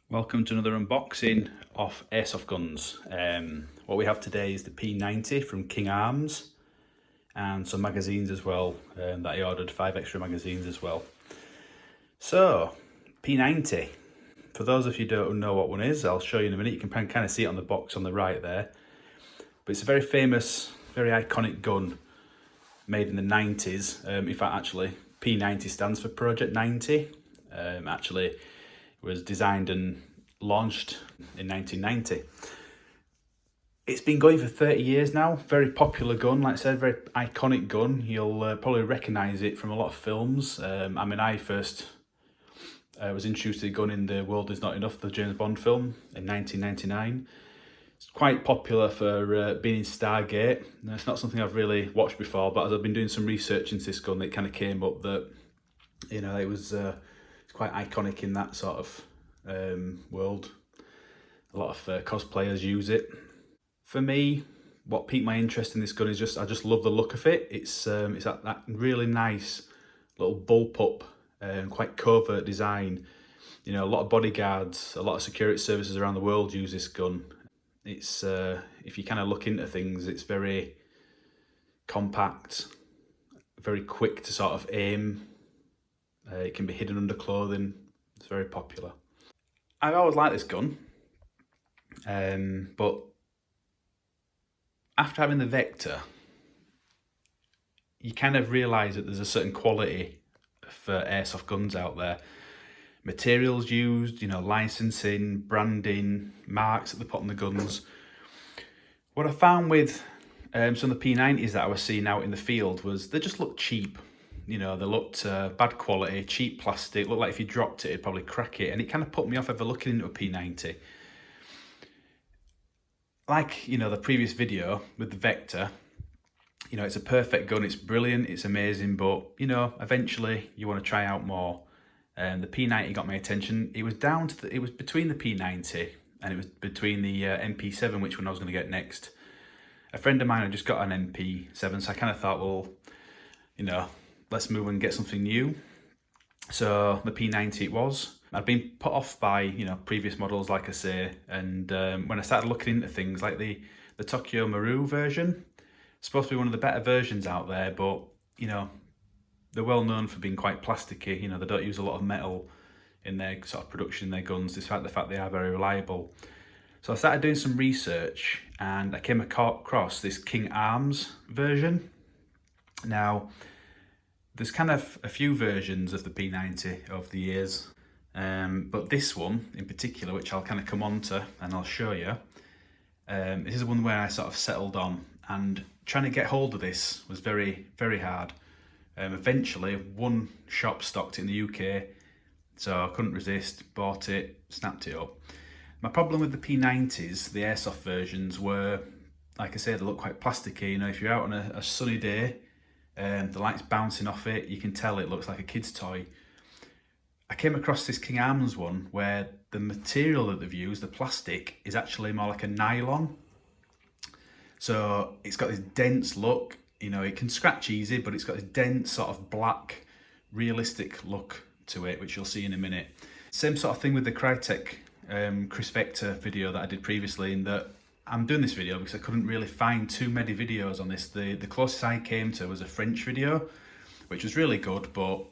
Welcome to another unboxing of airsoft guns. What we have today is the P90 from King Arms and some magazines as well that I ordered, 5 extra magazines as well. So, P90, for those of you who don't know what one is, I'll show you in a minute. You can kind of see it on the box on the right there. But it's a very famous, very iconic gun made in the 90s. In fact, actually, P90 stands for Project 90. Actually, it was designed and launched in 1990. It's been going for 30 years now. Very popular gun, like I said, very iconic gun. You'll probably recognise it from a lot of films. I first was introduced to the gun in The World Is Not Enough, the James Bond film in 1999. It's quite popular for being in Stargate. It's not something I've really watched before, but as I've been doing some research into this gun, it kind of came up that, you know, it's quite iconic in that sort of world. A lot of cosplayers use it. For me, what piqued my interest in this gun is I just love the look of it. It's that really nice little bullpup and quite covert design. You know, a lot of bodyguards, a lot of security services around the world use this gun. It's if you kind of look into things, it's very compact, very quick to sort of aim. It can be hidden under clothing. It's very popular. I've always liked this gun, but after having the Vector, you kind of realise that there's a certain quality for airsoft guns out there. Materials used, you know, licensing, branding, marks that they put on the guns. What I found with some of the P90s that I was seeing out in the field was they just looked cheap. You know, they looked bad quality, cheap plastic, looked like if you dropped it, it'd probably crack it. And it kind of put me off ever looking into a P90. Like, you know, the previous video with the Vector, you know, it's a perfect gun, it's brilliant, it's amazing, but, you know, eventually you want to try out more. And the P90 got my attention. It was it was between the P90 and it was between the MP7, which one I was going to get next. A friend of mine had just got an MP7, so I kind of thought, well, you know, let's move and get something new. So the P90 it was. I'd been put off by, you know, previous models, like I say, and when I started looking into things like the Tokyo Maru version, it's supposed to be one of the better versions out there, but, you know, they're well known for being quite plasticky. You know, they don't use a lot of metal in their sort of production in their guns, despite the fact they are very reliable. So I started doing some research and I came across this King Arms version. Now, there's kind of a few versions of the P90 over the years, but this one in particular, which I'll kind of come on to and I'll show you, this is the one where I sort of settled on, and trying to get hold of this was very, very hard. Eventually, one shop stocked it in the UK, so I couldn't resist, bought it, snapped it up. My problem with the P90s, the airsoft versions, were, like I said, they look quite plasticky. You know, if you're out on a sunny day, the light's bouncing off it, you can tell it looks like a kid's toy. I came across this King Arms one where the material that they've used, the plastic, is actually more like a nylon. So it's got this dense look. You know, it can scratch easy, but it's got this dense sort of black, realistic look to it, which you'll see in a minute. Same sort of thing with the Crytek Chris Vector video that I did previously, in that I'm doing this video because I couldn't really find too many videos on this. The closest I came to was a French video, which was really good, but,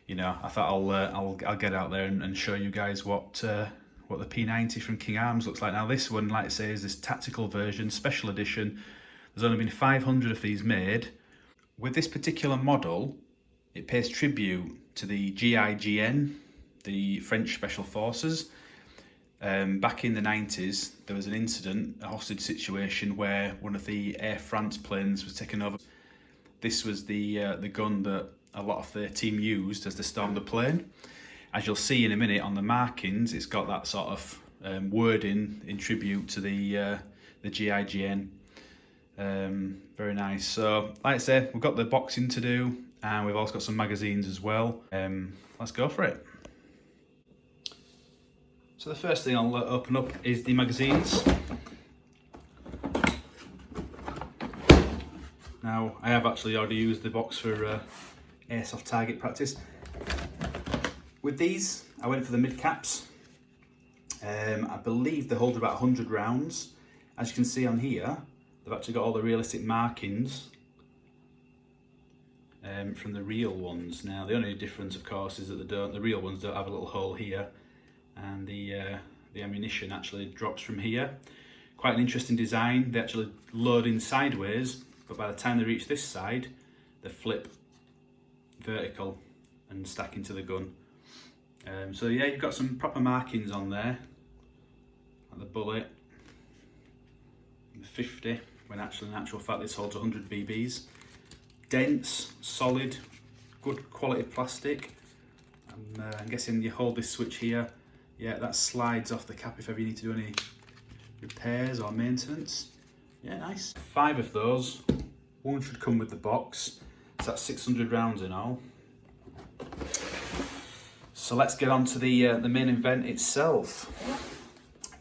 you know, I thought I'll get out there and show you guys what the P90 from King Arms looks like. Now this one, like I say, is this tactical version, special edition. There's only been 500 of these made. With this particular model, it pays tribute to the GIGN, the French Special Forces. Back in the 90s, there was an incident, a hostage situation, where one of the Air France planes was taken over. This was the gun that a lot of the team used as they stormed the plane. As you'll see in a minute on the markings, it's got that sort of wording in tribute to the GIGN. Very nice. So, like I said, we've got the boxing to do, and we've also got some magazines as well. Let's go for it. So the first thing I'll open up is the magazines. Now, I have actually already used the box for airsoft target practice. With these, I went for the mid caps. I believe they hold about 100 rounds. As you can see on here, they've actually got all the realistic markings from the real ones. Now the only difference of course is that the real ones don't have a little hole here, and the ammunition actually drops from here. Quite an interesting design. They actually load in sideways, but by the time they reach this side, they flip vertical and stack into the gun. So yeah, you've got some proper markings on there, like the bullet, the 50, when actually in actual fact this holds 100 BBs. Dense, solid, good quality plastic. I'm guessing you hold this switch here, yeah, that slides off the cap if ever you need to do any repairs or maintenance. Yeah, nice. 5 of those, one should come with the box, so that's 600 rounds in all. So let's get on to the main event itself.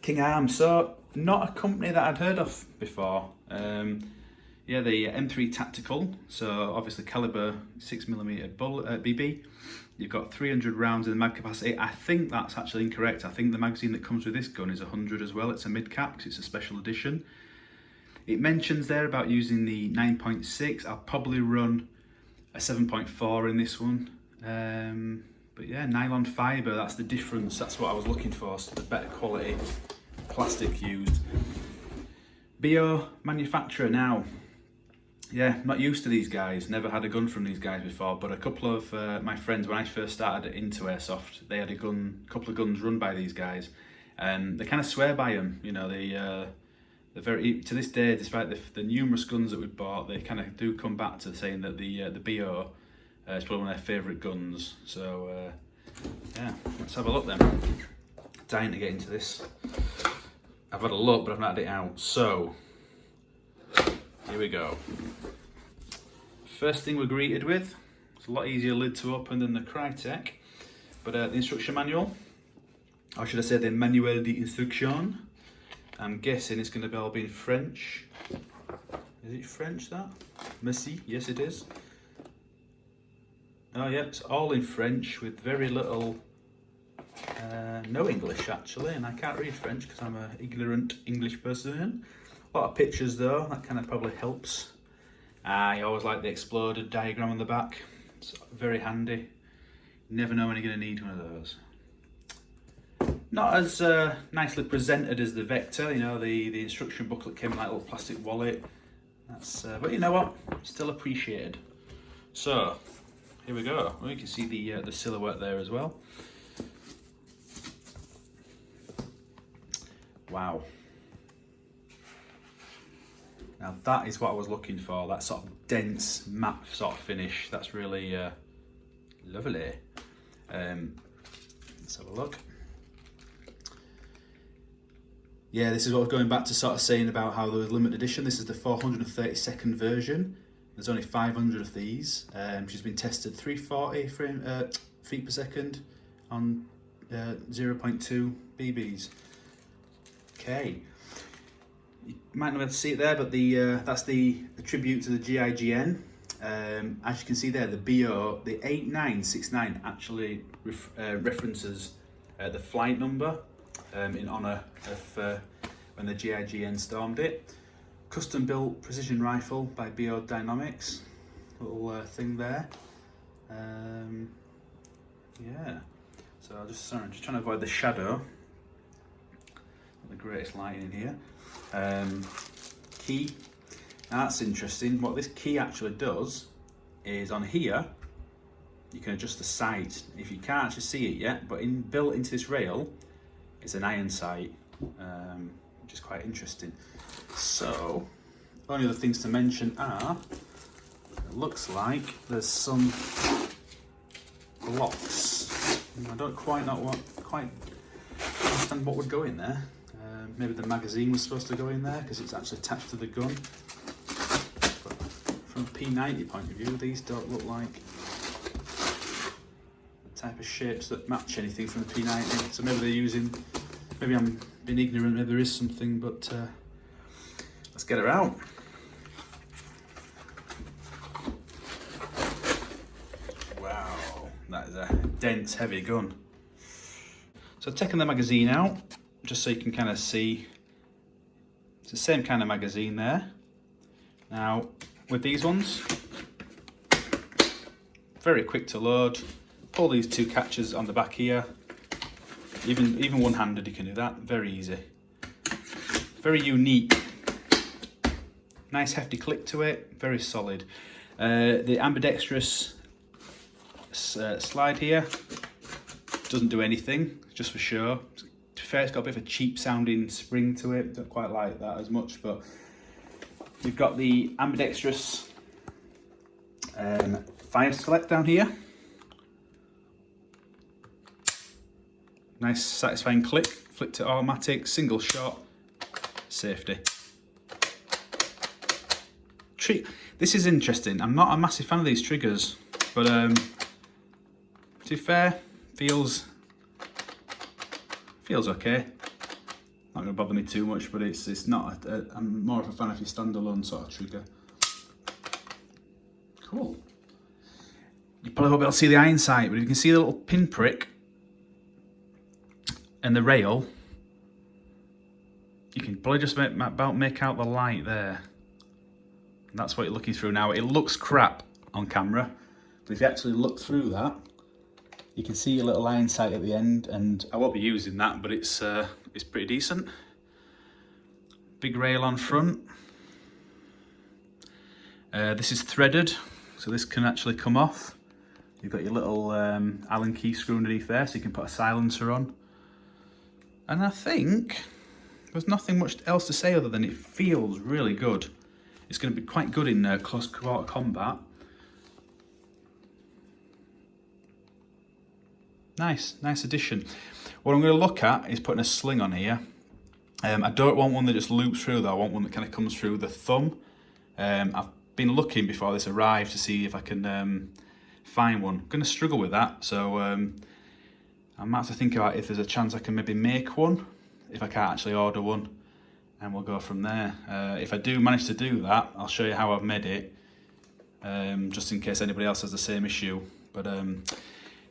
King Arms, so not a company that I'd heard of before. Yeah, the M3 Tactical, so obviously caliber 6mm BB. You've got 300 rounds in the mag capacity. I think that's actually incorrect. I think the magazine that comes with this gun is 100 as well. It's a mid cap because it's a special edition. It mentions there about using the 9.6. I'll probably run a 7.4 in this one. But yeah, nylon fibre, that's the difference. That's what I was looking for, so the better quality plastic used. Bio manufacturer now. Yeah, not used to these guys, never had a gun from these guys before, but a couple of my friends, when I first started into airsoft, they had a couple of guns run by these guys, and they kind of swear by them. You know, they're very, to this day, despite the numerous guns that we bought, they kind of do come back to saying that the BO is probably one of their favourite guns. So yeah, let's have a look then. Dying to get into this. I've had a look, but I've not had it out. So here we go. First thing we're greeted with, it's a lot easier lid to open than the Crytek, but the instruction manual, or should I say the manuel d'instruction. I'm guessing it's going to be all in French. Is it French that? Merci, yes it is. Oh yeah, it's all in French with very little, no English actually, and I can't read French because I'm an ignorant English person. A lot of pictures though, that kind of probably helps. I always like the exploded diagram on the back, it's very handy. You never know when you're going to need one of those. Not as nicely presented as the Vector, you know, the instruction booklet came in like a little plastic wallet. That's, but you know what, still appreciated. So, here we go. Well, you can see the silhouette there as well. Wow. Now that is what I was looking for, that sort of dense matte sort of finish. That's really lovely. Let's have a look. Yeah, this is what I was going back to sort of saying about how there was limited edition. This is the 432nd version. There's only 500 of these. She's been tested 340 feet per second on 0.2 BBs. Okay. You might not be able to see it there, but that's the tribute to the GIGN. As you can see there, the BO, the 8969 actually references the flight number in honour of when the GIGN stormed it. Custom built precision rifle by BO Dynamics, little thing there. Yeah, so I'm just trying to avoid the shadow. Not the greatest lighting in here. Key, now that's interesting. What this key actually does is on here you can adjust the sight. If you can't actually see it yet, but built into this rail it's an iron sight, which is quite interesting. So only other things to mention are, it looks like there's some blocks. I don't quite understand what would go in there. Maybe the magazine was supposed to go in there because it's actually attached to the gun. But from a P90 point of view, these don't look like the type of shapes that match anything from the P90. So maybe they're using, maybe I'm being ignorant, maybe there is something, but let's get her out. Wow, that is a dense, heavy gun. So taking the magazine out, just so you can kind of see. It's the same kind of magazine there. Now, with these ones, very quick to load. Pull these two catches on the back here. Even one-handed you can do that, very easy. Very unique. Nice hefty click to it, very solid. The ambidextrous slide here doesn't do anything, just for show. To be fair, it's got a bit of a cheap sounding spring to it, don't quite like that as much, but we've got the ambidextrous fire select down here. Nice satisfying click, flick to automatic, single shot, safety. This is interesting. I'm not a massive fan of these triggers, but to be fair, feels okay. Not gonna bother me too much, but it's not. I'm more of a fan of your standalone sort of trigger. Cool. You probably won't be able to see the iron sight, but if you can see the little pinprick and the rail, you can probably just about make out the light there. And that's what you're looking through now. It looks crap on camera, but if you actually look through that, you can see your little iron sight at the end, and I won't be using that, but it's pretty decent. Big rail on front. This is threaded, so this can actually come off. You've got your little Allen key screw underneath there, so you can put a silencer on. And I think there's nothing much else to say other than it feels really good. It's going to be quite good in close quarter combat. Nice addition. What I'm going to look at is putting a sling on here. I don't want one that just loops through though, I want one that kind of comes through the thumb. I've been looking before this arrived to see if I can find one. I'm going to struggle with that, so I might have to think about if there's a chance I can maybe make one, if I can't actually order one, and we'll go from there. If I do manage to do that, I'll show you how I've made it, just in case anybody else has the same issue. But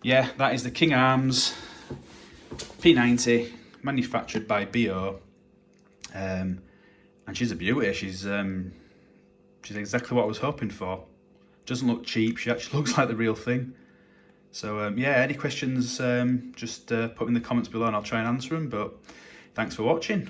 yeah, that is the King Arms P90, manufactured by BO, and she's a beauty. She's exactly what I was hoping for. Doesn't look cheap, she actually looks like the real thing. So yeah, any questions, just put them in the comments below and I'll try and answer them, but thanks for watching.